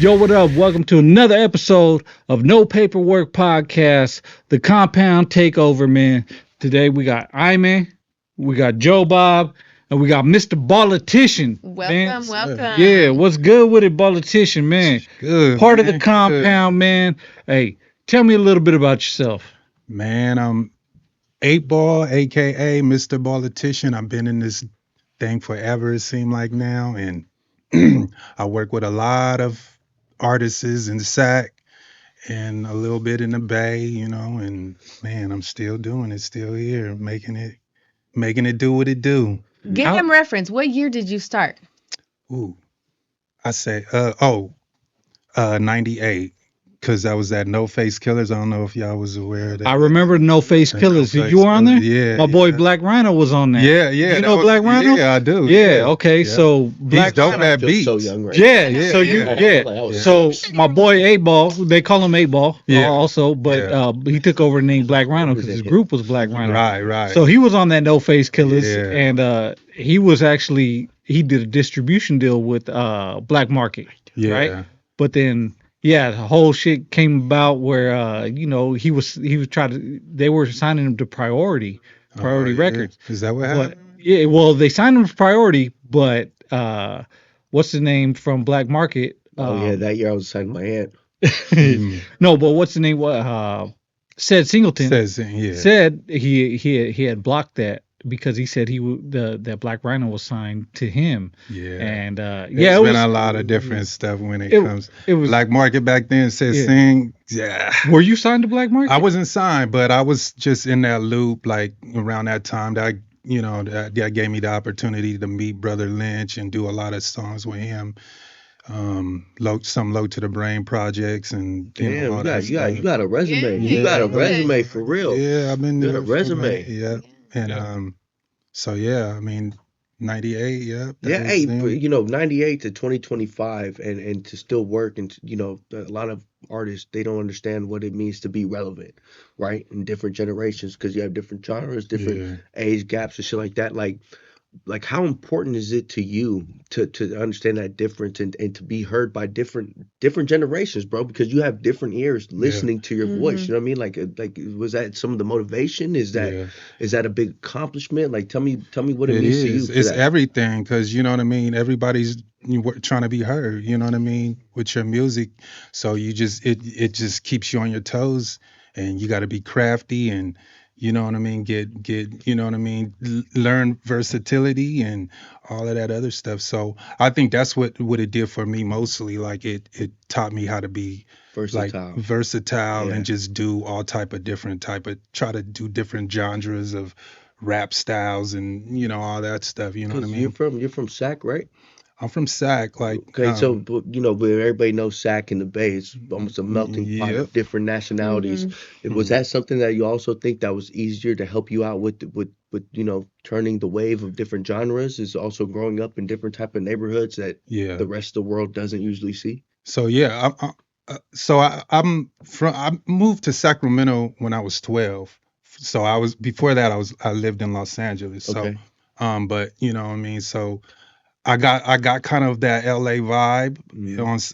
Yo, what up? Welcome to another episode of No Paperwork Podcast, the Compound Takeover, man. Today we got Ayme, we got Joe Bob, and we got Mr. Ballatition. Welcome, Man. welcome. Yeah, what's good with it, Ballatition, man? Good. Part of the man, good. Compound, man. Hey, tell me a little bit about yourself. Man, I'm 8 Ball, aka Mr. Ballatition. I've been in this thing forever, it seemed like now. And I work with a lot of artists in the SAC and a little bit in the Bay, and man, I'm still doing it, still here, making it do what it do. Give How- him reference. What year did you start? Ooh. I say 98. Cause I was at No Face Killers. I don't know if y'all was aware of that. I remember No Face Killers. No Face You were on there? Killers, yeah, My boy yeah. Black Rhino was on there. Yeah, You that know was- Black Rhino? Yeah, I do. Yeah, okay. yeah. So He's Black dope Rhino. at Feel beats. so young right Yeah, Yeah. so you Yeah. yeah. Like, I was- So my boy 8 Ball, they call him 8 Ball Yeah. also, but Yeah. he took over the name Black Rhino because his group was Black Rhino. Right. So he was on that No Face Killers, Yeah. and he was actually he did a distribution deal with Black Market, yeah. right? But then yeah, the whole shit came about where he was trying to they were signing him to Priority Oh, yeah. Records. Is that what But happened? yeah, well, they signed him to Priority, but what's the name from Black Market? Oh yeah, that year I was signing my aunt. No, but what's the name? Said Singleton yeah. said he had blocked that because he said that Black Rhino was signed to him, Yeah. and There's yeah, it been was a lot of different stuff when it it- comes. it was. Like Market back then said Yeah. sing. Yeah. Were you signed to Black Market? I wasn't signed, but I was just in that loop, like around that time that that gave me the opportunity to meet Brotha Lynch and do a lot of songs with him. Some low to the brain projects and Damn, all you that got stuff. a resume. Yeah. You got a Yeah. resume for real. Yeah, I've been You got there a for resume. Yeah, and Yeah. so yeah, I mean, 98. Yeah, that Yeah, was hey, then. but 98 to 2025 and to still work and a lot of artists they don't understand what it means to be relevant, right? In different generations because you have different genres, different Yeah. age gaps and shit like that. Like how important is it to you to understand that difference and to be heard by different generations, bro? Because you have different ears listening to your voice. Mhm. You know what I mean? Like was that some of the motivation? Is Yeah. that a big accomplishment? Like tell me what it It means to you. is. for It's that. everything because you know what I mean. Everybody's trying to be heard. You know what I mean with your music. So you just it just keeps you on your toes, and you got to be crafty and you know what I mean. Get you know what I mean. Learn versatility and all of that other stuff. So I think that's what it did for me mostly. Like it taught me how to be Versatile. like versatile Yeah. and just do all type of different try to do different genres of rap styles and all that stuff. You know what I 'Cause mean? you're from Sac, right? I'm from SAC, like Okay, so but, where everybody knows Sac in the Bay, it's almost a melting pot Yep. of different nationalities. Was that something that you also think that was easier to help you out with turning the wave of different genres? Is also growing up in different type of neighborhoods that yeah. the rest of the world doesn't usually see? So yeah, I moved to Sacramento when I was 12. So before that I lived in Los Angeles. So Okay. but you know what I mean. So I got kind of that LA vibe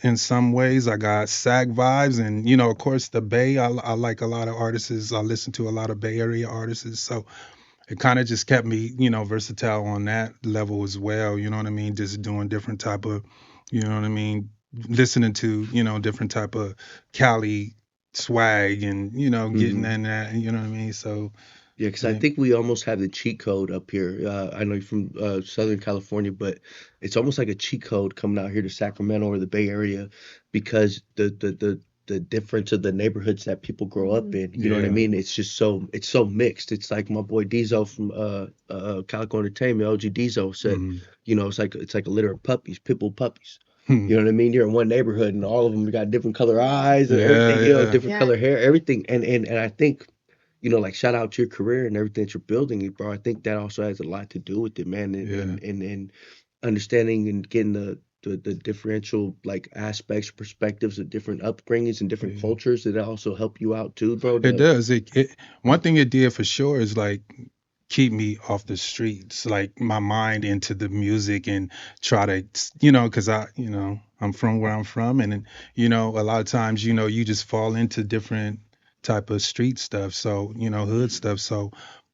in some ways. I got SAC vibes, and of course the Bay. I like a lot of artists. I listen to a lot of Bay Area artists. So it kind of just kept me, versatile on that level as well. You know what I mean? Just doing different type of, you know what I mean? Listening to, different type of Cali swag and, getting in that, you know what I mean? So Yeah, because I Yeah. think we almost have the cheat code up here. I know you're from Southern California, but it's almost like a cheat code coming out here to Sacramento or the Bay Area because the difference of the neighborhoods that people grow up in. You know what I Yeah. mean? It's just it's so mixed. It's like my boy Diesel from Calico Entertainment, OG Diesel said, Mhm. it's like a litter of puppies, pit bull puppies. Hmm. You know what I mean? You're in one neighborhood and all of them got different color eyes and Yeah, everything, yeah. different Yeah. color hair, everything. And I think like shout out to your career and everything that you're building, bro. I think that also has a lot to do with it, man. Yeah. And understanding and getting the differential like aspects, perspectives of different upbringings and different Yeah. cultures that also help you out too, bro. It does. One thing it did for sure is like keep me off the streets, like my mind into the music and try to, because I'm from where I'm from, and you know, a lot of times, you know, you just fall into different type of street stuff, so you know, hood stuff. So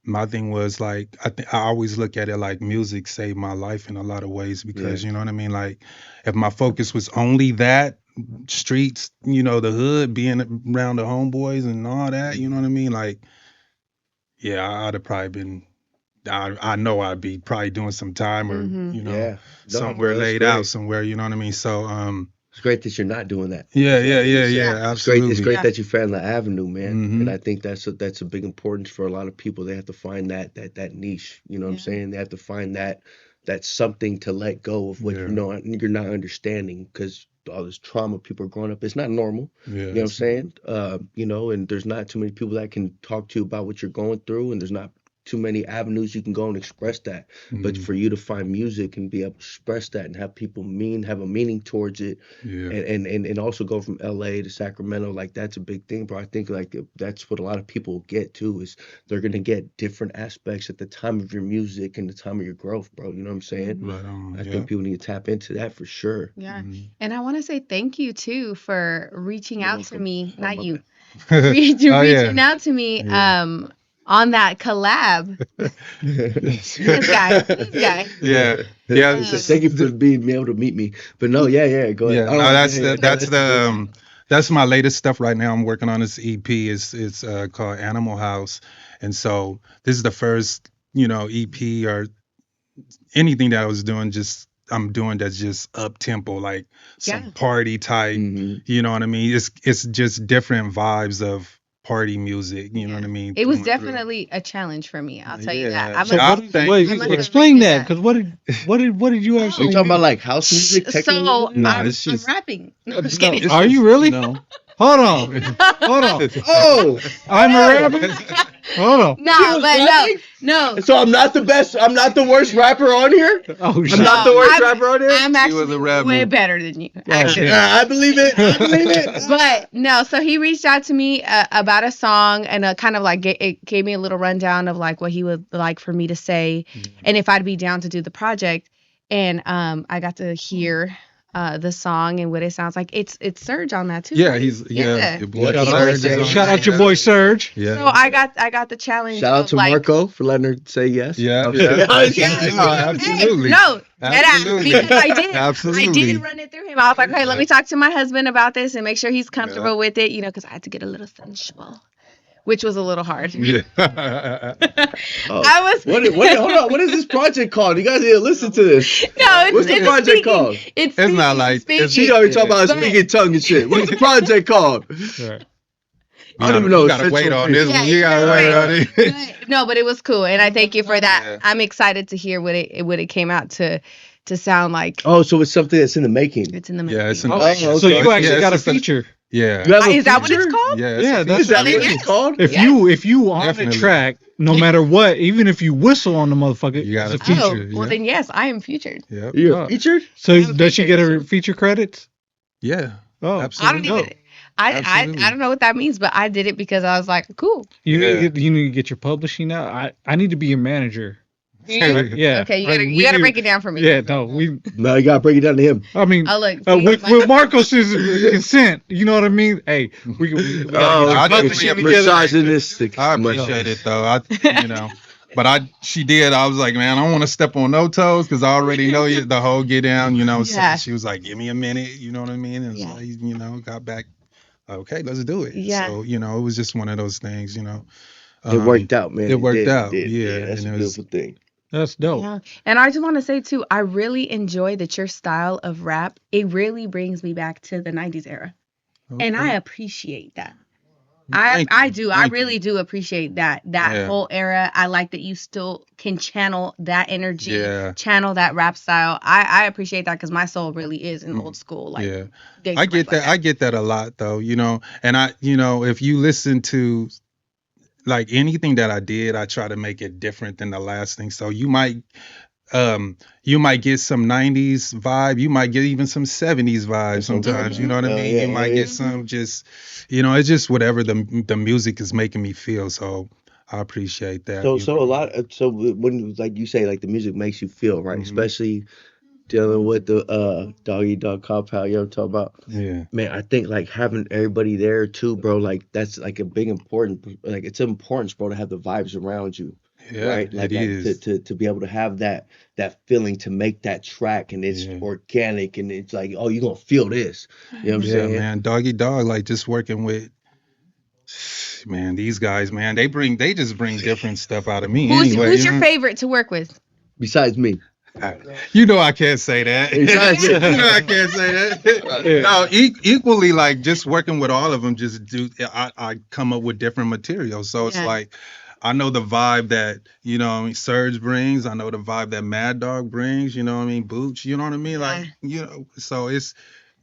my thing was like, I always look at it like music saved my life in a lot of ways because Yeah. you know what I mean. Like, if my focus was only that streets, you know, the hood, being around the homeboys and all that, you know what I mean. Like, yeah, I'd have probably been. I know I'd be probably doing some time or Mhm. you know Yeah. No, somewhere that's laid out great. somewhere. You know what I mean. So It's great that you're not doing that. yeah, That's what yeah, I mean. yeah, It's, yeah, it's great. It's absolutely. great Yeah. that you found the avenue, man. And Hmm. I think that's a big importance for a lot of people. They have to find that niche. You know what I'm Yeah. saying? They have to find that something to let go of what Yeah, you know you're not understanding because all this trauma people are growing up. It's not normal. yeah, You know what I'm saying? You know, and there's not too many people that can talk to you about what you're going through, and there's not too many avenues you can go and express that. But mhm, for you to find music and be able to express that and have people have a meaning towards it, yeah, and also go from LA to Sacramento, like that's a big thing, bro. I think like that's what a lot of people get too is they're gonna get different aspects at the time of your music and the time of your growth, bro. You know what I'm saying? Mhm. right on. I Yeah. think people need to tap into that for sure. Yeah. Mhm. And I want to say thank you too for reaching You're out to welcome. me, Oh, not my you, Oh reaching yeah, out to me yeah. on that collab. This guy. Yeah, yeah, Thank you for being able to meet me. But no, yeah, go ahead. yeah. Oh, No, yeah, that's yeah, the no, that's that's the a good. that's my latest stuff right now. I'm working on this EP. It's called Animal House, and so this is the first you know EP or anything that I was doing. Just I'm doing that's just up tempo, like Yeah. some party type. Hmm. You know what I mean? It's just different vibes of party music. You know what Yeah. I mean? It was Through and through. definitely a challenge for me. I'll tell you that. Yeah. I'm So gonna, I what? thank Wait, I'm you gonna for. explain read that, that. because what did you Are you actually talking about do? like house music, techno So music? Nah, I'm it's just rapping. No, I'm just No, kidding. are you just really? you know. Hold on, hold on. Oh, I'm a rapper. Hold on. No, but no, rapping? no, So I'm not the best. I'm not the worst rapper on here. Oh I'm shit. not the no. worst rapper on here. I'm She was actually a way rapper. better than you, Oh actually. shit. I believe it. I believe it. But no, so he reached out to me about a song and kind of like it gave me a little rundown of like what he would like for me to say and if I'd be down to do the project. And I got to hear the song and what it sounds like. It's Serge on that too, Yeah, right? he's Yeah. your boy Shout out Serge to is on Serge. Shout it. out your boy Serge. Yeah. So I got the challenge Shout out of to like Marco for letting her say yes. Yeah, Okay. yeah. yeah, No, absolutely. no, Absolutely. because I Absolutely. did run it through him. I was like, hey, let me talk to my husband about this and make sure he's Yeah. comfortable with it, because I had to get a little sensual, which was a little hard. Yeah. Oh, I was hold on. What is this project called? You guys need to listen to this. no, What's the it's project speaking. called? It's It's not speaking, like- it's- She speaking. already talking about But- speaking tongue and shit. What's the project called? Right. I don't even know. You gotta wait on this Yeah, one. You gotta right. wait on it. But- no, but it was cool, and I thank you for that. Yeah. I'm excited to hear what it came out to sound like. Oh, so it's something that's in the making. It's in the Yeah, it's in making. the Oh, okay. so you Yeah, actually it's got a just a- feature. Yeah. You have a Is that what feature? it's called? Yeah, Yeah, a that's Is that feature. what Yes. it's called? If Yeah. you on the Definitely. track, no matter what, even if you whistle on the motherfucker, You it's gotta a feature. Oh, feature, well yeah. then yes, I am featured. Yep. You're Oh. featured? So I'm does she get her featured. feature credits? Yeah. Oh, I Absolutely. don't even. I Absolutely. don't know what that means, but I did it because I was like, cool. you Yeah. you need to get your publishing now. I need to be your manager. Yeah. Yeah. Okay, you Like, gotta we you gotta need- break it down for me. Yeah, no, we. No, you gotta break it down to him. I mean, Oh look, with Marcos's consent, you know what I mean. Hey, we gotta get your I publishing definitely together. misogynistic. I appreciate it though. But she did. I was like, man, I don't want to step on no toes because I already know you the whole get down. So Yeah. she was like, give me a minute. You know what I mean? And Yeah. so, got back. Okay, let's do it. Yeah. So it was just one of those things. It worked out, man. It worked did, out. it did, Yeah, that's and a it was- beautiful thing. That's dope. Yeah. And I just want to say too, I really enjoy that your style of rap, it really brings me back to the 90s era. And I appreciate that. Thank I you. do. I Thank really you. do appreciate that Yeah. whole era. I like that you still can channel that energy, Yeah. channel that rap style. I appreciate that because my soul really is an old school. Like, yeah. gangsta I get rap like that. I get that a lot though, and if you listen to like anything that I did, I try to make it different than the last thing. So you might get some 90s vibe, you might get even some 70s vibe sometimes, you know what I mean? Yeah, You might yeah. get some just it's just whatever the music is making me feel. So I appreciate that. So when like you say like the music makes you feel right, Mhm. especially dealing with the dog eat dog compound, you know what I'm talking about? Yeah. Man, I think like having everybody there too, bro, like that's like a big important, like it's important, bro, to have the vibes around you, Yeah, right? Like it is. to be able to have that feeling to make that track, and it's Yeah. organic, and it's like, oh, you're gonna feel this. You know what I'm Yeah, saying? man. Doggy dog, like just working with man, these guys, man, they just bring different stuff out of me anyway. Who's you your know? favorite to work with? Besides me. You know I can't say that. Besides you me. know I can't say that. No, equally like just working with all of them. Just I come up with different materials. So it's Yeah. like I know the vibe that you know what I mean Surge brings. I know the vibe that Mad Dog brings. You know what I mean Booch. You know what I mean like so it's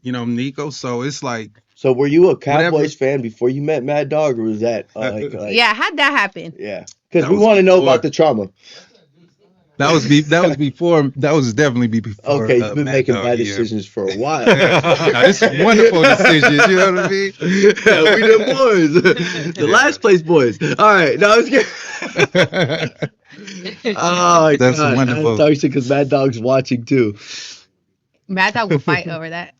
Nico. So it's like So were you a whatever. Cowboys fan before you met Mad Dog, or was that like Yeah, how'd that happen? yeah? Because That we was want to know before. about the trauma. That was before. That was definitely before. Okay, you've been Mad making Dog, bad yeah. decisions for a while. Now this is wonderful decisions. You know what I mean? We the boys, the last place boys. All right, no, it's good. Oh my That's god, I wonderful. thought you said because Mad Dog's watching too. Mad Dog will fight over that.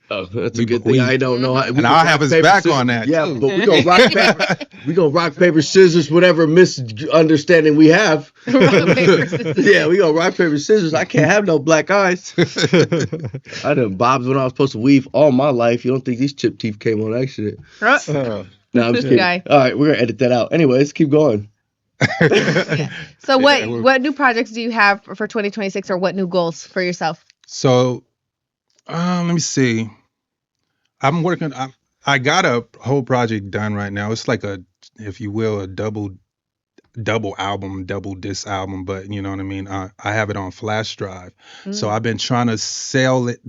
Oh, that's a We- good thing. we- I don't know how. We And can I'll rock, have his paper, back scissors. on that, Yeah, too. but we gonna rock paper. We gonna rock paper scissors, whatever misunderstanding we have. Rock, paper, scissors. Yeah, we gonna rock paper scissors. I can't have no black eyes. I done bobs when I was supposed to weave all my life. You don't think these chip teeth came on accident? Huh? No, I'm just This kidding. guy. All right, we're gonna edit that out. Anyways, keep going. So Yeah, well- what new projects do you have for 2026, or what new goals for yourself? So, let me see. I'm working. I got a whole project done right now. It's like if you will, a double album, double disc album. But you know what I mean. I have it on flash drive. So I've been trying to sell it.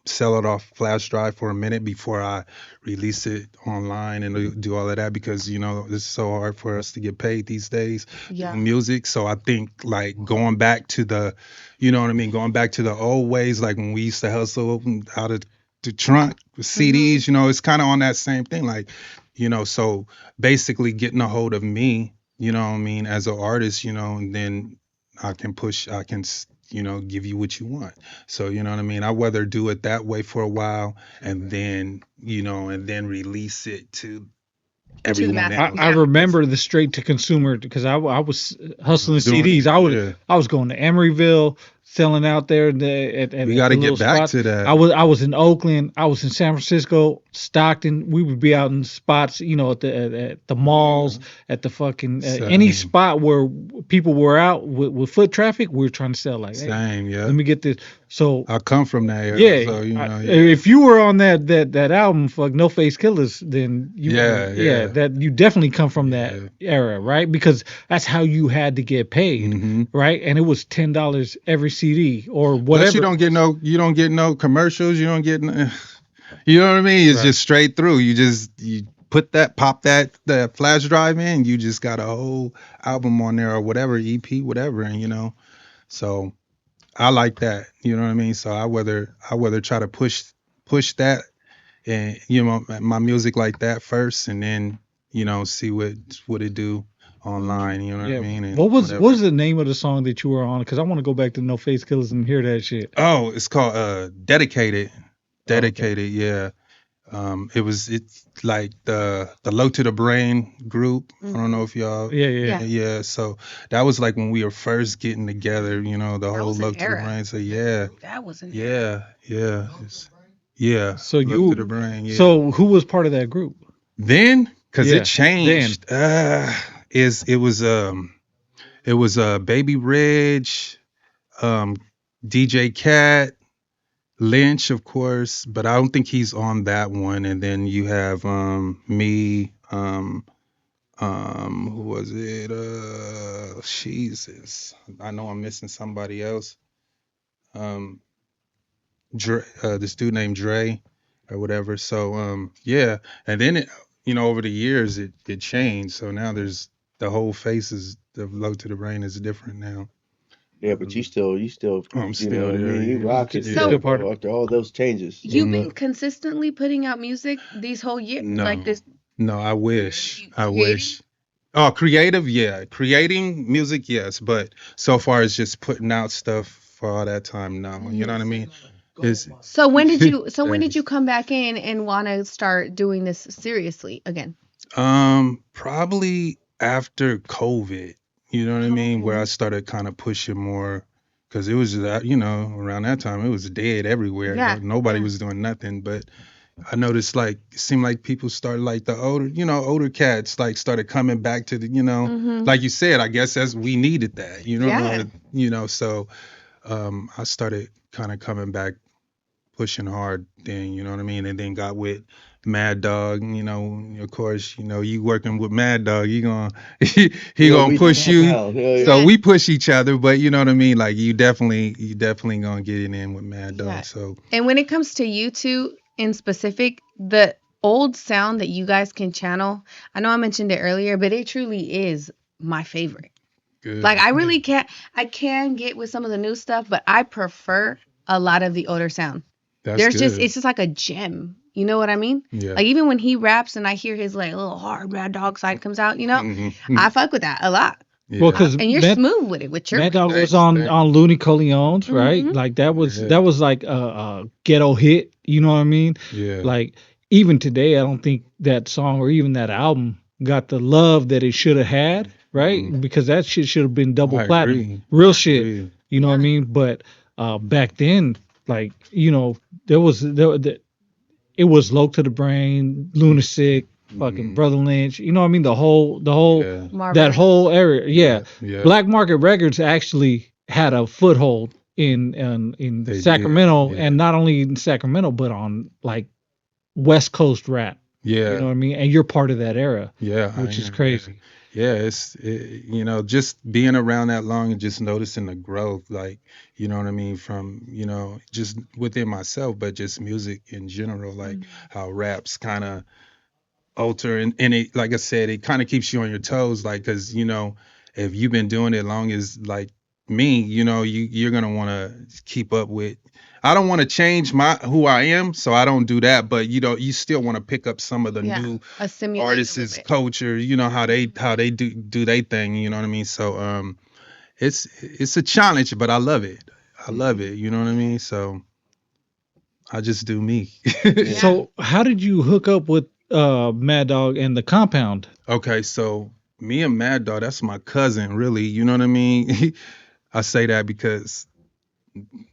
Sell it off flash drive for a minute before I release it online and do all of that because it's so hard for us to get paid these days. Yeah. Doing music. So I think like going back to the, going back to the old ways, like when we used to hustle out of the trunk with CDs, it's kind of on that same thing. Like, so basically getting a hold of me, as an artist, and then I can give you what you want. So, you know what I mean? I'd rather do it that way for a while and then release it to everyone. masses. I remember the straight to consumer because I was hustling Doing CDs. it, I was going to Emeryville, selling out there at We got to the little get back spots. to that. I was in Oakland. I was in San Francisco, Stockton. We would be out in spots, at the malls, at the fucking any Same. spot where people were out with foot traffic. We were trying to sell like, hey, Same, yeah. let me get this. So I come from that area. yeah, So, if you were on that album, fuck No Face Killers, then Yeah. that you definitely come from that Yeah. era, right? Because that's how you had to get paid, Mhm. right? And it was $10 every CD or whatever. Plus, you don't get no commercials. You don't get, you know what I mean? It's Right. just straight through. You pop that flash drive in. You just got a whole album on there or whatever, EP, whatever, and so I like that. You know what I mean? So I whether try to push that and my music like that first, and then see what it do online. You know what I mean? And What was whatever. the name of the song that you were on? Because I want to go back to No Face Killers and hear that shit. Oh, it's called Dedicated. Dedicated, yeah. It's like the Low to the Brain group. I don't know if y'all Yeah. So that was like when we were first getting together, the whole was an Low to the era. Brain. So yeah. That wasn't. Yeah. Yeah. So Low to the Brain, yeah. So who was part of that group? Then because Yeah, it changed. It was Baby Ridge, DJ Cat, Lynch, of course, but I don't think he's on that one. And then you have me, who was it? Jesus. I know I'm missing somebody else. This dude named Dre or whatever. So yeah. And then over the years it changed. So now there's the whole faces of Low to the Brain is different now. Yeah, but you still, I'm you still know what I there, mean? You yeah. rock it Yeah. still, Still part of- after all those changes. You've been consistently putting out music these whole years, No. like this. No, I wish. You I creating? wish. Oh, creative, yeah. Creating music, yes. But so far it's just putting out stuff for all that time. No, you know what I mean? It's So when did you Thanks. come back in and want to start doing this seriously again? Probably after COVID, you know what I mean, where I Okay. started kind of pushing more, because it was that, you know, around that time it was dead everywhere. Yeah. Nobody Yeah. was doing nothing. But I noticed like it seemed like people started, like the older, you know, older cats like started coming back to the, you know, Mhm. like you said, I guess as we needed that, you know, Yeah. so I started kind of coming back pushing hard then, you know what I mean? And then got with Mad Dog, you know, of course, you know, you working with Mad Dog, he gonna he Yo, gonna we push you. compound. So Yeah. we push each other, but you know what I mean? Like you definitely gonna get it in with Mad Yeah. Dog. So And when it comes to you two in specific, the old sound that you guys can channel, I know I mentioned it earlier, but it truly is my favorite. Like good. I really I can get with some of the new stuff, but I prefer a lot of the older sound. That's good. It's just like a gem. You know what I mean? Yeah. Like even when he raps and I hear his like little hard Mad Dog side comes out, you know, Mhm. I fuck with that a lot. Well, Yeah. because And you're smooth with it with your Mad Dog was Thanks, on thanks. Looney Coleones, right? Mhm. Like that was Yeah. like a ghetto hit. You know what I mean? Yeah. Like even today, I don't think that song or even that album got the love that it should have had, right? Mhm. Because that shit should have been double I platinum, agree. real I shit. agree. You know what I Yeah. mean? But back then, like you know, it was Low to the Brain, Lunatic, fucking Mhm. Brotha Lynch. You know what I mean? The whole Yeah. that Marvelous. whole area. Yeah. Yeah. Yeah. Black Market Records actually had a foothold in They did. Sacramento, Yeah. and not only in Sacramento, but on like West Coast rap. You know Yeah. what I mean? And you're part of that era, Yeah, I which is am. Yeah. crazy. Yeah, you know, just being around that long and just noticing the growth, like, you know what I mean, from, you know, just within myself, but just music in general, like Mhm. how raps kind of alter and it, like I said, it kind of keeps you on your toes, like, because, you know, if you've been doing it long as like me, you know, you're gonna want to keep up with. I don't want to change my who I am, so I don't do that. But you know, you still want to pick up some of the Yeah. new Assimilate a little artists' bit. culture. You know how they do their thing. You know what I mean? So it's a challenge, but I love it. I love it. You know what I mean? So I just do me. Yeah. So how did you hook up with Mad Dog and the Compound? Okay, so me and Mad Dog, that's my cousin, really. You know what I mean? I say that because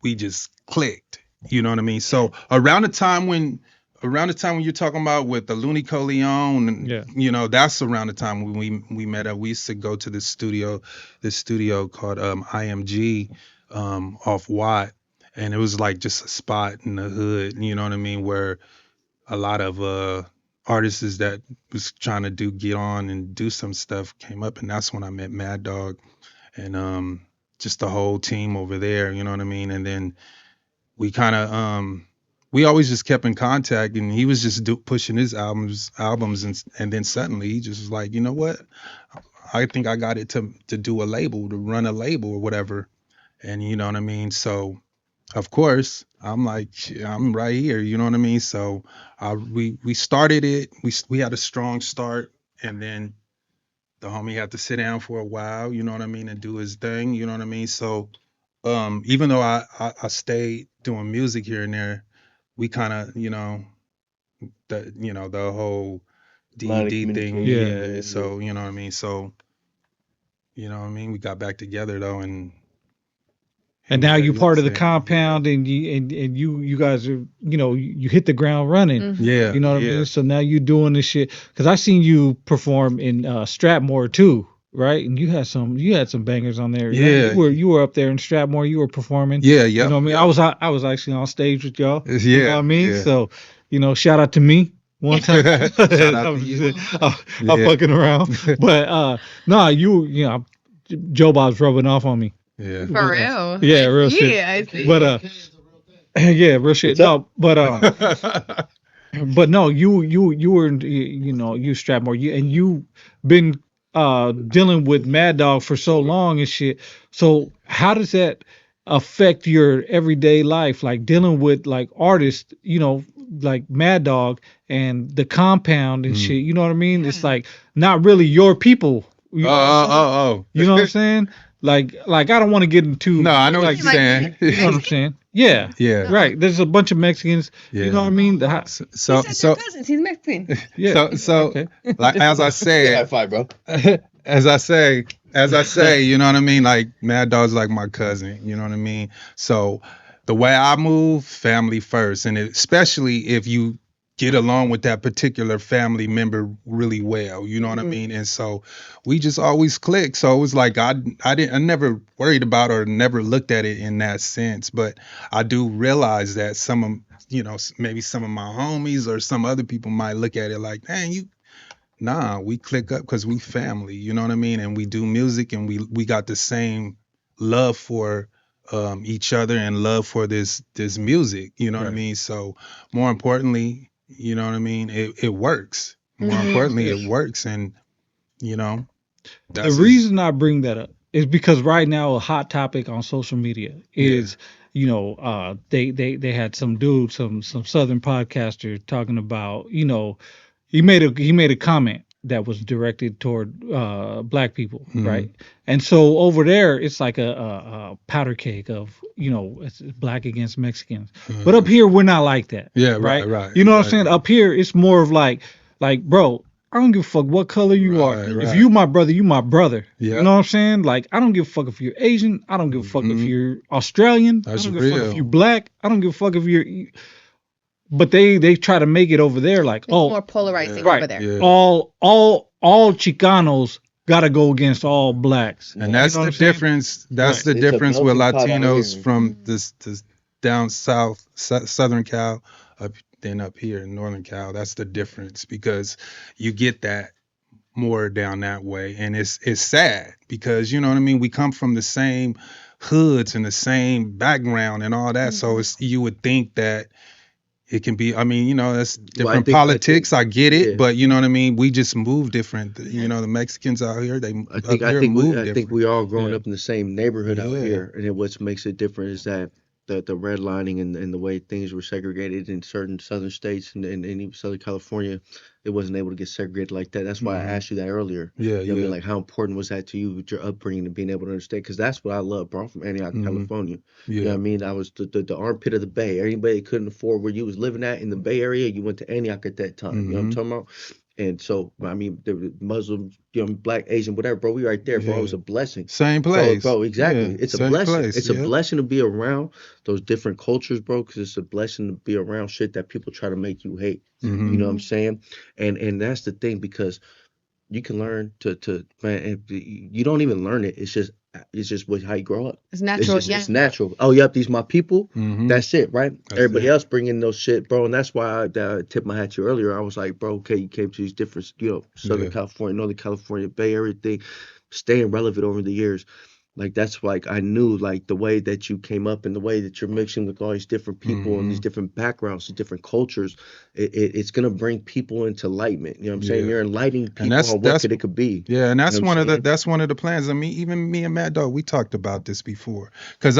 we just clicked. You know what I mean? So around the time when you're talking about with the Looney Coleon, and Yeah. you know, that's around the time when we met up. We used to go to this studio called IMG off Watt. And it was like just a spot in the hood, you know what I mean, where a lot of artists that was trying to get on and do some stuff came up, and that's when I met Mad Dog and just the whole team over there, you know what I mean? And then we kind of we always just kept in contact, and he was just pushing his albums, and then suddenly he just was like, you know what? I think I got it to do a label, to run a label or whatever. And you know what I mean? So of course, I'm like, "Shit, I'm right here. You know what I mean? So we started it. We had a strong start, and then the homie had to sit down for a while. You know what I mean, and do his thing. You know what I mean? So even though I stayed doing music here and there, we kind of, the whole Line of DED thing. Yeah. communication. Yeah. So you know what I mean. So you know what I mean. We got back together though, and he And was now ready. you Like I part of the said, Compound, and you guys are, you hit the ground running. Mhm. yeah, You know what I yeah. mean? So now you doing this shit, because I seen you perform in Stratmore too, right? And you had some bangers on there. Yeah. You were up there in Stratmore. You were performing. Yeah, You yep, know what I mean? yep. I was actually on stage with y'all. You know what Yeah, I mean? yeah. So shout out to me one time. Shout out to I'm, you. I'm Yeah. fucking around, but no, Joe Bob's rubbing off on me. Yeah. For But, real. yeah, I real see shit. it. I see But it. yeah, real shit. What's up? No, but no, you were you Strathmore, you been dealing with Mad Dog for so long and shit. So how does that affect your everyday life, like dealing with like artists, like Mad Dog and the Compound and Mm. shit? You know what I mean? It's Yeah. like not really your people. Oh, oh, oh, You know what I'm oh. saying? Like I don't want to get into. No, I know what like, you're Like, saying. you know what I'm saying? Yeah. Yeah. Right. There's a bunch of Mexicans. You know what I Yeah. mean? So he so said so they're cousins. He's Mexican. Yeah. so Okay. like as I High said, five, bro. as I say, you know what I mean? Like Mad Dog's like my cousin, you know what I mean? So the way I move, family first, and especially if you get along with that particular family member really well, you know what I mean? And so we just always click. So it was like I never worried about or never looked at it in that sense, but I do realize that some of maybe some of my homies or some other people might look at it like, "Man, Nah, we click up because we family, you know what I mean? And we do music and we got the same love for each other and love for this music, you know what I Right. mean? So more importantly, you know what I mean? It works. More Mhm. importantly, it works. And, you know, The that's reason I bring that up is because right now a hot topic on social media is, they had some dude, some southern podcaster talking about, he made a comment that was directed toward black people, Mhm. right? And so over there it's like a powder cake of, it's black against Mexicans. But up here we're not like that, Yeah, right? right, You know what I'm saying? exactly. Up here it's more of like bro, I don't give a fuck what color you are. Right, If right. you my brother, you my brother. You Yeah. know what I'm saying? Like, I don't give a fuck if you're Asian. I don't give a fuck if Mhm. you're Australian. I That's don't give a fuck if real. you're black. I don't give a fuck if you're. But they try to make it over there like, It's oh, more polarizing right, over there. Yeah. all Chicanos got to go against all blacks. And You that's know what the I'm saying? difference. That's Right. the It's a difference with melting pot out Latinos here. from this down south, Southern Cal, up than up here in Northern Cal. That's the difference because you get that more down that way, and it's sad because you know what I mean. We come from the same hoods and the same background and all that, so it's you would think that it can be. I mean, that's Well, different politics. I get it, yeah. but you know what I mean. We just move different. You know, the Mexicans out here, they I up think here move I think different. we all growing Yeah. up in the same neighborhood out Yeah. here, and then what makes it different is that the redlining and the way things were segregated in certain southern states and even Southern California, it wasn't able to get segregated like that. That's why I Mhm. asked you that earlier. Yeah, You know what I mean? yeah. Like, how important was that to you with your upbringing and being able to understand? Because that's what I love, bro. I'm from Antioch, Mhm. California. You know Yeah. what I mean? I was the armpit of the Bay. Anybody that couldn't afford where you was living at in the Bay Area, you went to Antioch at that time. You know what I'm Mhm. talking about? And so, I mean, there were Muslims, Black, Asian, whatever, bro. We right there, bro. It was Yeah. a blessing. Same Bro, place. bro, exactly. Yeah. It's a Same blessing. place. It's a Yeah. blessing to be around those different cultures, bro, because it's a blessing to be around shit that people try to make you hate. You Mhm. know what I'm saying? And that's the thing because you can learn to man, you don't even learn it. It's just how you grow up. It's It's natural. just Yeah. it's natural. Oh, yep, these my people. Mhm. That's it, right? That's Everybody it. else bringing those shit, bro, and that's why I tipped my hat to you earlier. I was like, bro, okay, you came to these different, Southern Yeah. California, Northern California, Bay Area thing, staying relevant over the years. Like that's like I knew like the way that you came up and the way that you're mixing with all these different people and these Mhm. different backgrounds, these different cultures, it's gonna bring people into enlightenment. You know what I'm saying? Yeah. You're enlightening And people on what it could be. yeah, and You know what I'm saying? that's one of the plans. I mean, even me and Mad Dog, we talked about this before. Cause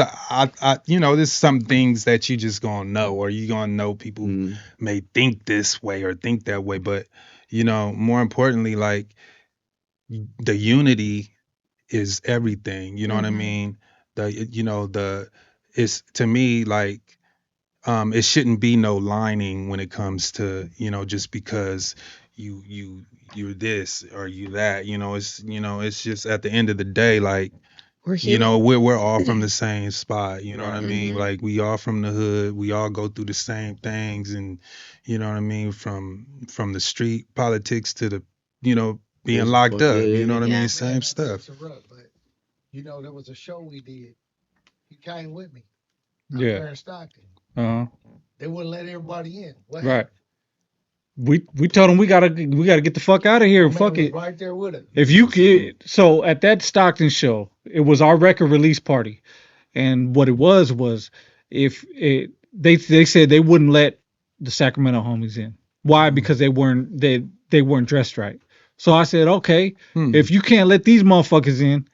there's some things that you just gonna know, or you gonna know people Mm, may think this way or think that way, but more importantly, like the unity is everything. You know what I Mhm. mean? The it's to me like it shouldn't be no lining when it comes to just because you're this or you that. It's just at the end of the day, like We're human. we're all from the same spot. You know what I right. mean? Mhm. Like we all from the hood. We all go through the same things, and you know what I mean. From the street politics to the being Prison locked fuck. Yeah, up. You yeah, know yeah. what I mean? Yeah. Same Man, not to stuff. interrupt, but there was a show we did. You came with me out Yeah. there in Stockton. Uh-huh. They wouldn't let everybody in. What Right. happened? We told them we gotta get the fuck out of here. My man Fuck was it. right there with us. If you could, so at that Stockton show, it was our record release party, and what it was if it they said they wouldn't let the Sacramento homies in. Why? Because they weren't dressed right. So I said, okay, Hmm. if you can't let these motherfuckers in,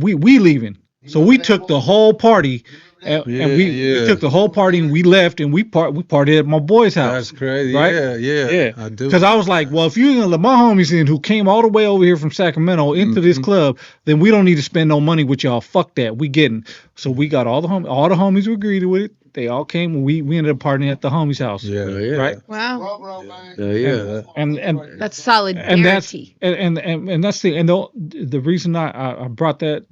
we leaving. You So remember we that took the movie? whole party You remember and Yeah, we yeah. took the whole party and we left and we partied at my boy's house. That's crazy. Right? Yeah, yeah. Yeah, I do. because I was like, well, if you're gonna let my homies in who came all the way over here from Sacramento into this club, then we don't need to spend no money with y'all. Fuck that. We getting. So we got all the homies were agreed with it. They all came and we ended up partying at the homie's house. Yeah. Yeah. Right. Wow. Yeah. And That's solidarity. and that's and that's the reason I brought that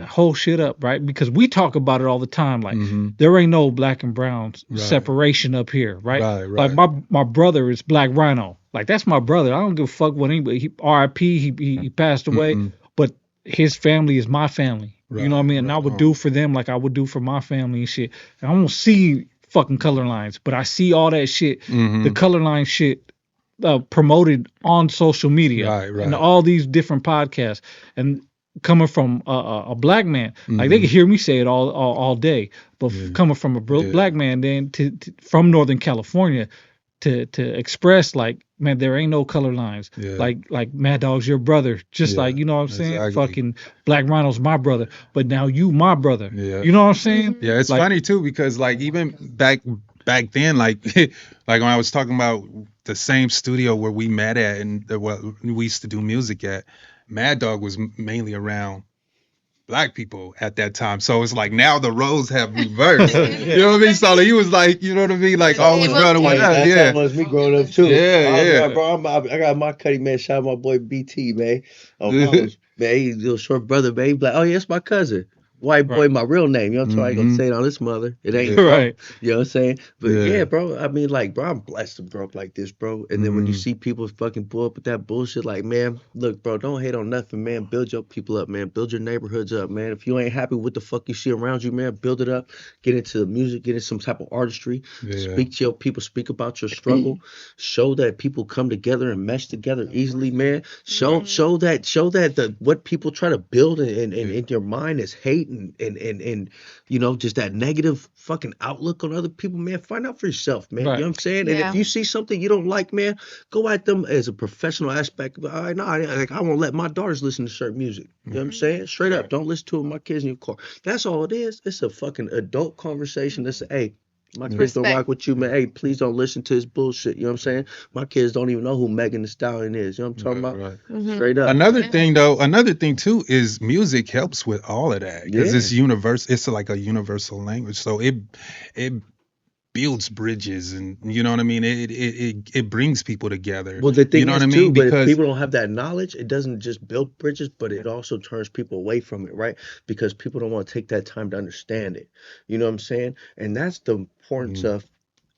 whole shit up, right? Because we talk about it all the time. Like there ain't no black and brown separation up here, right? Right. Like my brother is Black Rhino. Like that's my brother. I don't give a fuck what anybody. R.I.P. He passed away, but his family is my family. You know what I mean? And I would do for them like I would do for my family and shit. And I don't see fucking color lines, but I see all that shit, the color line shit promoted on social media and all these different podcasts. And coming from a black man, like they can hear me say it all day, but coming from a black man then from Northern California to express like, man, there ain't no color lines. Like Mad Dog's your brother, just like, you know what I'm saying? Exactly. Fucking Black Rhino's my brother, but now you my brother. Yeah. You know what I'm saying? Yeah, it's like, funny too because like even back then, like like when I was talking about the same studio where we met at and what we used to do music at, Mad Dog was mainly around black people at that time. So it's like now the roles have reversed. You know what I mean? So like, he was like, you know what I mean? Like always running with us. That's Yeah. how much me growing up too. Yeah. Bro, I got my cutting man. Shout out my boy BT, man. Oh, man, he's a little short brother, man. He be like, oh yeah, it's my cousin. White boy, my real name. You know what I'm saying? I ain't gonna say it on this mother. It ain't right. You know what I'm saying? But Yeah. yeah, bro. I mean, like, bro, I'm blessed to grow up like this, bro. And then when you see people fucking pull up with that bullshit, like, man, look, bro, don't hate on nothing, man. Build your people up, man. Build your neighborhoods up, man. If you ain't happy with the fuck you see around you, man, build it up. Get into the music, get into some type of artistry. Yeah. Speak to your people, speak about your struggle. Show that people come together and mesh together easily, man. Show that what people try to build in your mind is hate and you know, just that negative fucking outlook on other people, man. Find out for yourself, man. Right. You know what I'm saying? Yeah. And if you see something you don't like, man, go at them as a professional aspect. All right, no, I won't let my daughters listen to certain music. You know what I'm saying? Straight up, don't listen to it with my kids in your car. That's all it is. It's a fucking adult conversation. That's hey, my kids don't Respect. rock with you, man. Hey, please don't listen to his bullshit. You know what I'm saying? My kids don't even know who Megan Thee Stallion is. You know what I'm talking about? Straight up. Another thing too is music helps with all of that because it's universal. It's like a universal language, so it builds bridges, and you know what I mean. It brings people together. Well, the thing you know is what I too, mean? but if Because people don't have that knowledge, it doesn't just build bridges, but it also turns people away from it, right? Because people don't want to take that time to understand it. You know what I'm saying? And that's the importance of,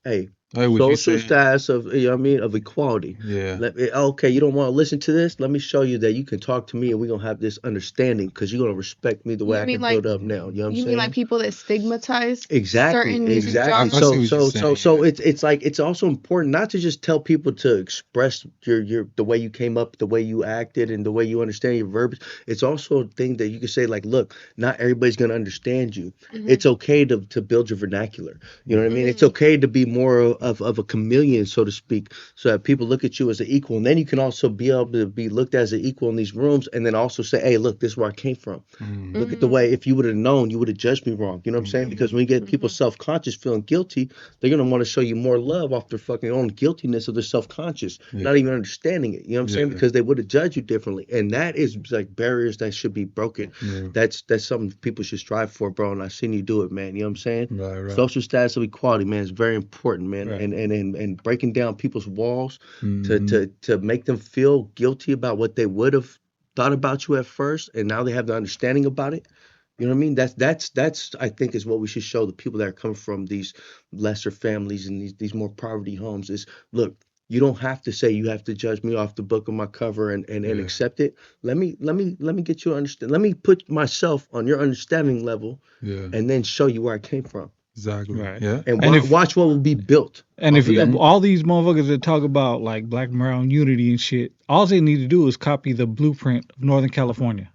hey, what you social saying? status of, you know what I mean, of equality. Yeah. Okay, you don't want to listen to this? Let me show you that you can talk to me and we're going to have this understanding because you're going to respect me the way You I mean can like- build up now. You know what I'm You saying? mean like people that stigmatize Exactly, certain music exactly. genres? So it's like it's also important not to just tell people to express your the way you came up, the way you acted, and the way you understand your verbiage. It's also a thing that you can say like, look, not everybody's gonna understand you. It's okay to build your vernacular. You know what I mean? It's okay to be more of a chameleon, so to speak, so that people look at you as an equal, and then you can also be able to be looked at as an equal in these rooms, and then also say, hey, look, this is where I came from. Look at the way, if you would have known, you would have judged me wrong. You know what I'm saying? Because when you get people self-conscious, feeling guilty, they're going to want to show you more love off their fucking own guiltiness of their self-conscious, not even understanding it. You know what I'm saying? Because they would have judged you differently. And that is like barriers that should be broken. That's something people should strive for, bro. And I've seen you do it, man. You know what I'm saying? Right. Social status of equality, man, is very important, man. Right. And breaking down people's walls to make them feel guilty about what they would have thought about you at first, and now they have the understanding about it. You know what I mean? That's I think is what we should show the people that are coming from these lesser families and these more poverty homes is, look, you don't have to say you have to judge me off the book of my cover and accept it. Let me get you to understand. Let me put myself on your understanding level and then show you where I came from. Exactly. Right. Yeah. And, And if- watch what will be built. And if off of that. all these motherfuckers that talk about like black and brown unity and shit, all they need to do is copy the blueprint of Northern California.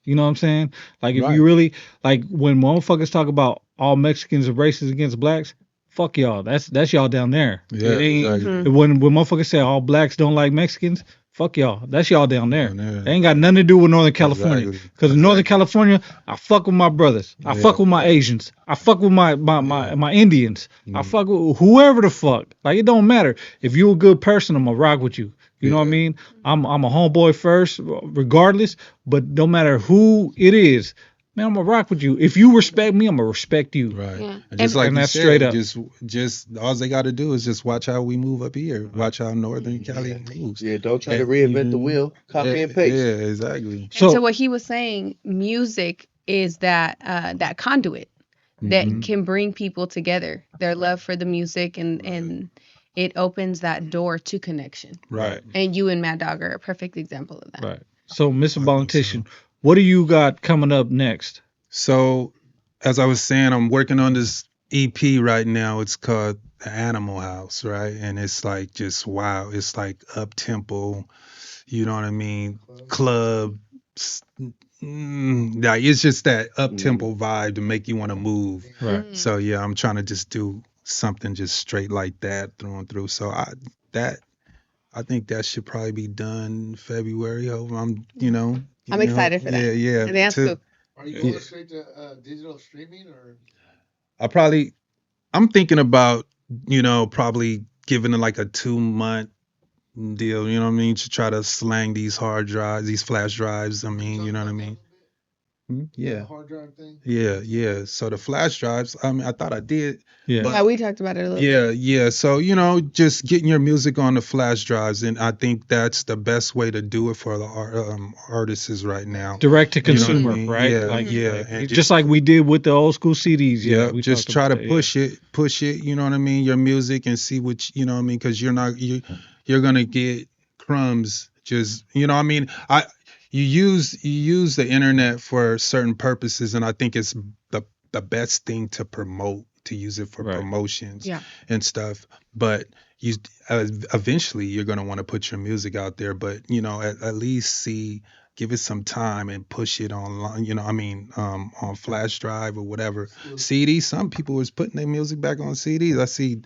You know what I'm saying? Like if you really like when motherfuckers talk about all Mexicans are racist against blacks, fuck y'all. That's y'all down there. Yeah. It ain't, Exactly. when motherfuckers say all blacks don't like Mexicans, fuck y'all. That's y'all down there. Down there. They ain't got nothing to do with Northern California. Exactly. Because in Northern California, I fuck with my brothers. I Yeah. fuck with my Asians. I fuck with my Indians. I fuck with whoever the fuck. Like, it don't matter. If you a good person, I'm gonna rock with you. You know what I mean? I'm a homeboy first, regardless. But no matter who it is, man, I'm gonna rock with you. If you respect me, I'm gonna respect you. Right. Yeah. And just like And you that's said, straight up. just all they got to do is just watch how we move up here. Watch how Northern Cali moves. Yeah, don't try to reinvent the wheel. Copy and paste. Yeah, exactly. And so So what he was saying, music is that conduit that Mhm. can bring people together. Their love for the music and it opens that door to connection. Right. And you and Mad Dog are a perfect example of that. right. So, Mr. I think so. Ballatition, what do you got coming up next? So, as I was saying, I'm working on this EP right now. It's called The Animal House, right? And it's like just wow. It's like up tempo, you know what I mean? Club. Like it's just that up tempo vibe to make you want to move. Right. So yeah, I'm trying to just do something just straight like that through and through. So I think that should probably be done February. Hope I'm I'm excited for that. Yeah, yeah. I think that's cool. Are you going Yeah. straight to digital streaming or? I'm thinking about, probably giving it like a 2-month deal, you know what I mean? To try to slang these hard drives, these flash drives. I mean, you know what I mean? Yeah. Hard drive thing. Yeah, yeah. So the flash drives, I mean, I thought I did. Yeah. But- Yeah, we talked about it a little bit. Yeah, yeah. So, just getting your music on the flash drives. And I think that's the best way to do it for the artists right now. Direct to You know what I consumer, mean? right? Yeah, like, yeah. like, And just like we did with the old school CDs. Yeah, we just talked try to about that, push it, you know what I mean, your music and see what you know what I mean, because you're gonna get crumbs. Just you know what I mean, you use the internet for certain purposes, and I think it's the best thing to promote, to use it for Right. promotions Yeah. and stuff. But you eventually you're gonna want to put your music out there, but at least give it some time and push it online, on flash drive or whatever. CD, some people was putting their music back on CDs. I see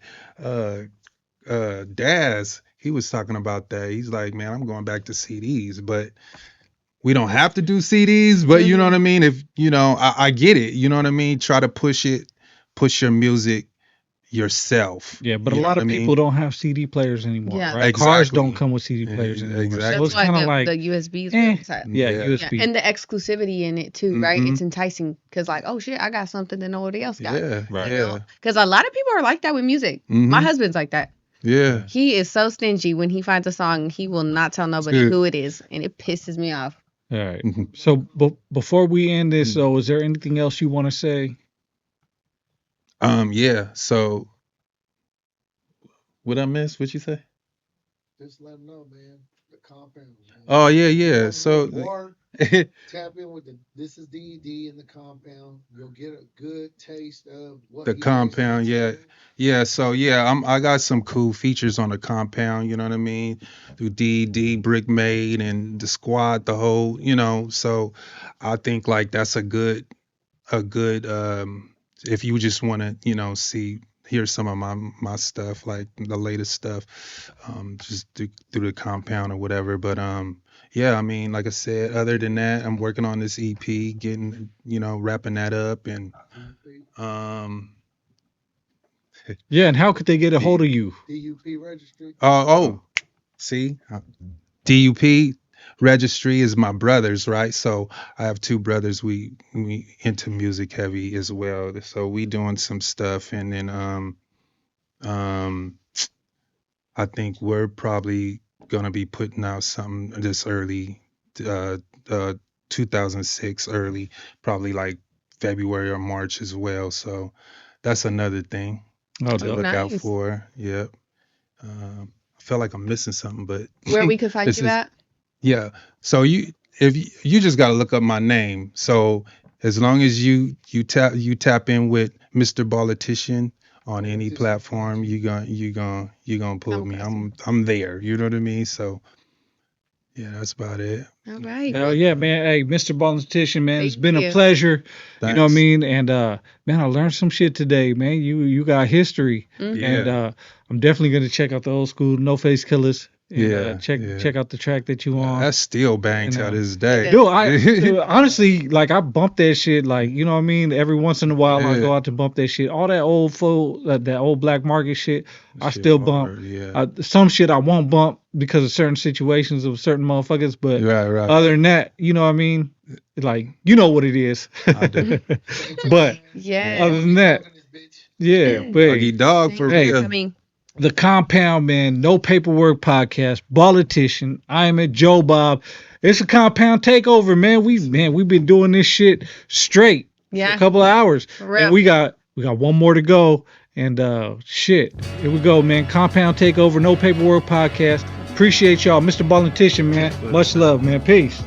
Daz, he was talking about that. He's like, man, I'm going back to CDs, but we don't have to do CDs, but you know what I mean? If, I get it, you know what I mean? Try to push your music yourself. Yeah, but a You know lot what of I mean? people don't have CD players anymore, Yeah. right? Cars Exactly. don't come with CD players anymore. Exactly. So That's it's why kind of like, the USBs eh, were inside. yeah, Yeah. USB. Yeah, and the exclusivity in it too, right? Mhm. It's enticing because, like, oh shit, I got something that nobody else got. Yeah, Right. yeah, Because a lot of people are like that with music. My Mhm. husband's like that. yeah. He is so stingy when he finds a song, he will not tell nobody Good. who it is, and it pisses me off. All right. Mhm. So before we end this, Mm. though, is there anything else you want to say? Yeah. So, what I missed? What you say? Just let them know, man. The compound. Man. Oh yeah, You yeah. wanna So, know more? Tap in with this is DED in the compound. You'll get a good taste of what The he is compound, yeah. into. Yeah, so yeah, I got some cool features on the compound, you know what I mean? Through DD, Brick Made, and the squad, the whole, so I think like that's a good if you just want to, hear some of my stuff, like the latest stuff, just through the compound or whatever. But yeah, I mean, like I said, other than that, I'm working on this EP, getting, wrapping that up, and Yeah, and how could they get a hold of you? DUP registry. see, DUP registry is my brothers, right? So I have two brothers. We into music heavy as well. So we doing some stuff, and then I think we're probably gonna be putting out something this early, 2006 early, probably like February or March as well. So that's another thing Oh, to dope. look out Nice. for. Yep. I feel like I'm missing something, but Where we could find This you is- at? yeah. So if you just gotta look up my name. So as long as you tap in with Mr. Ballatician on any Ballatician. platform, you gonna pull me. Impressive. I'm there. You know what I mean? So yeah, that's about it. All right. Hell yeah, man. Hey, Mr. Ballatition, man, it's Thank been a you. pleasure. You know what I Thanks. mean? And man, I learned some shit today, man. You got history. Mhm. Yeah. And I'm definitely gonna check out the old school No Face Killers And, Yeah, check yeah. check out the track that you on. That's still bang And, till this day. Dude, honestly, like I bump that shit, like you know what I mean. Every once in a while, I Yeah. go out to bump that shit. All that old that old black market shit, I Shit still hard, bump. Yeah. Some shit I won't bump because of certain situations of certain motherfuckers. But Right. other than that, you know what I mean. Like you know what it is. I do. But Yeah. other than that, yeah. But Doggy dog for Hey. real. Coming. the Compound, man, No Paperwork podcast, Ballatition, Ayme, Joe Bob. It's a Compound Takeover, man. We've been doing this shit straight for Yeah. a couple of hours, For real. and we got one more to go. And shit, here we go, man. Compound Takeover, No Paperwork podcast. Appreciate y'all, Mr. Ballatician, man. Much love, man. Peace.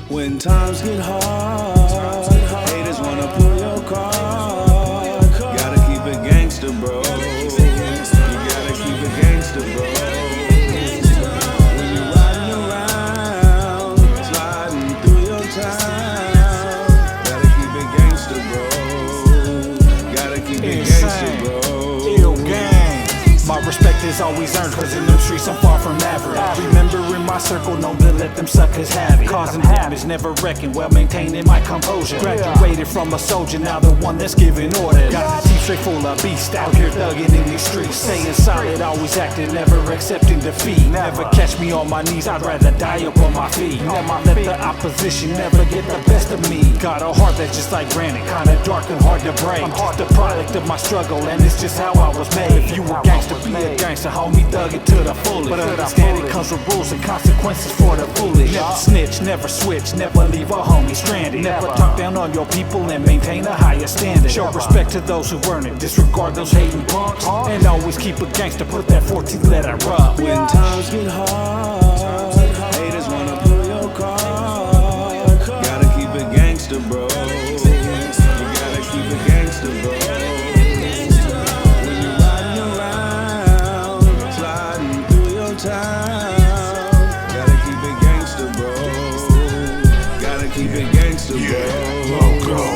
When times get hard, haters wanna pull your card. Gotta keep it gangster, bro. You gotta keep it gangster, bro. When you're riding around, sliding through your town, gotta keep it gangster, bro. Gotta keep it gangster, bro. Ill gang. My respect is always earned, cause in them streets I'm far from average. Remember in my circle, known to let them suckers have it. Causing damage, never wrecking, well maintaining my composure. Graduated from a soldier, now the one that's giving orders. Got the teeth straight full of beast, out here thugging in these streets. Staying solid, always acting, never accepting defeat. Never catch me on my knees, I'd rather die up on my feet. Never let the opposition never get the best of me. Got a heart that's just like granite, kinda dark and hard to break. I'm just a product of my struggle, and it's just how I was made. If you a gangster, be a gangster, homie, thug it to the fullest. But understand it comes with rules and consequences for the foolish. Never snitch, never switch, never leave a homie stranded. Never talk down on your people and maintain a higher standard. Show respect to those who earn it, disregard those hating punks, and always keep a gangster, put that 14th letter up. When times get hard, haters wanna pull your card. Gotta keep it gangster, bro. You gotta keep it gangster, bro. When you're riding around, sliding through your town, gotta keep it gangster, bro. Gotta keep it gangster, bro. Loco.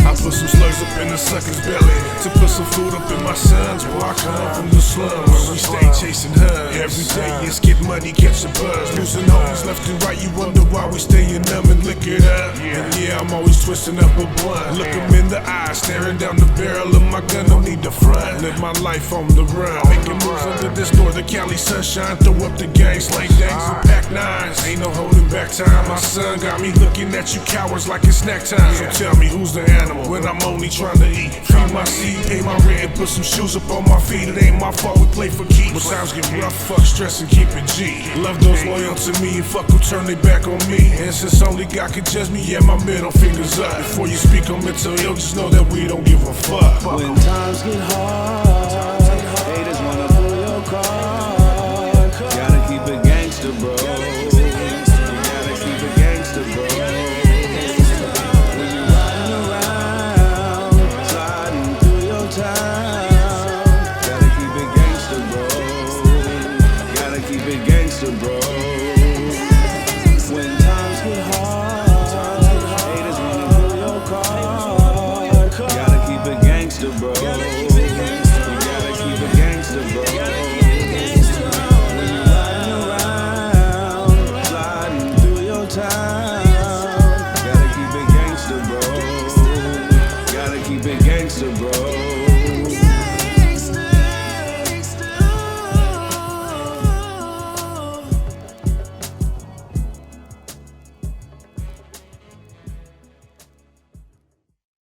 I put some slugs up in the sucker's belly to put some food up in my sons. Boy, I come from the slums where we stay chasing hugs. Every day it's get money, catch a buzz. Losing homies left and right, you wonder why we staying numb and lick it up. And yeah, I'm always twisting up a blunt. Look 'em in the eye, staring down the barrel of my gun, don't need the front. Live my life on the run, making moves under this door, the Cali sunshine. Throw up the gang, slang dangs and pack nines. Ain't no holding back time, my son got me looking at you cowards like it's snack time. So tell me who's the animal when I'm only trying to eat. Feed my seed, pay my rent, and put some shoes up on my feet. It ain't my fault we play for keeps. When times get rough, fuck stress and keep it G. Love those loyal to me and fuck who turn their back on me. And since only God can judge me, yeah, my middle finger's up. Before you speak on mental ill, just know that we don't give a fuck. When times get hard, haters wanna pull your card. Gotta keep it gangster, bro. You gotta keep it gangster, bro. When you're riding around, sliding through your town, gotta keep it gangster, bro. Gotta keep it gangster, bro. When times get hard, haters wanna pull your card. Gotta keep it gangster, bro. You gotta keep it gangster, bro. When you're riding around, sliding through your town, gotta keep it gangster, bro. Gotta keep it gangster, bro.